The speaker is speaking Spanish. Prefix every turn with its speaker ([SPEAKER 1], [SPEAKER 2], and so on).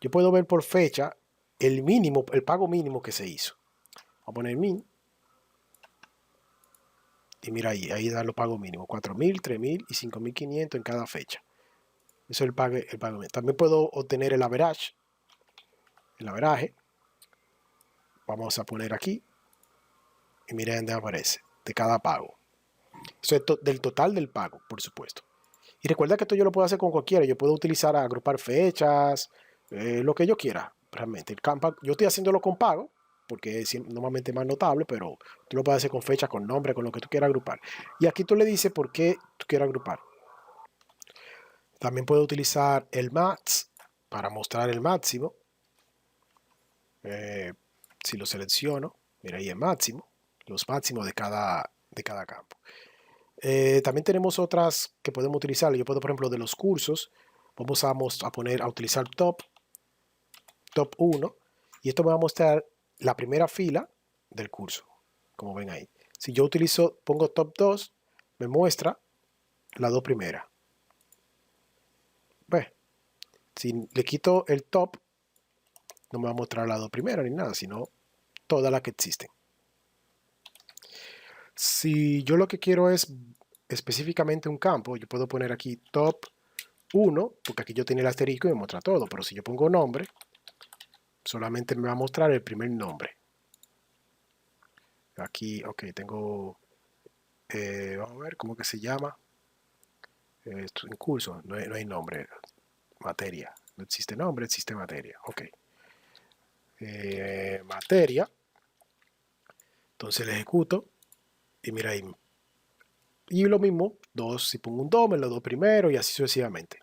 [SPEAKER 1] yo puedo ver por fecha el mínimo, el pago mínimo que se hizo. Voy a poner min. Y mira ahí da los pagos mínimos, 4.000, 3.000 y 5.500 en cada fecha. Eso es el pago mínimo. También puedo obtener el average, el averaje. Vamos a poner aquí. Y miren dónde aparece, de cada pago. Eso es del total del pago, por supuesto. Y recuerda que esto yo lo puedo hacer con cualquiera. Yo puedo utilizar agrupar fechas, lo que yo quiera, realmente. El campo, yo estoy haciéndolo con pago, porque es normalmente más notable, pero tú lo puedes hacer con fecha, con nombre, con lo que tú quieras agrupar. Y aquí tú le dices por qué tú quieres agrupar. También puedo utilizar el max para mostrar el máximo. Si lo selecciono, mira ahí el máximo, los máximos de cada campo. También tenemos otras que podemos utilizar. Yo puedo, por ejemplo, de los cursos, vamos a utilizar top 1, y esto me va a mostrar la primera fila del curso, como ven ahí. Si yo pongo top 2, me muestra las dos primeras. Pues, si le quito el top, no me va a mostrar las dos primeras ni nada, sino todas las que existen. Si yo lo que quiero es específicamente un campo, yo puedo poner aquí top 1, porque aquí yo tengo el asterisco y me muestra todo, pero si yo pongo nombre, solamente me va a mostrar el primer nombre. Aquí, ok, tengo, vamos a ver cómo que se llama. Esto en curso, no hay nombre, materia, no existe nombre, existe materia, ok. Materia, entonces le ejecuto y mira ahí. Y lo mismo, si pongo un 2, me lo doy primero y así sucesivamente.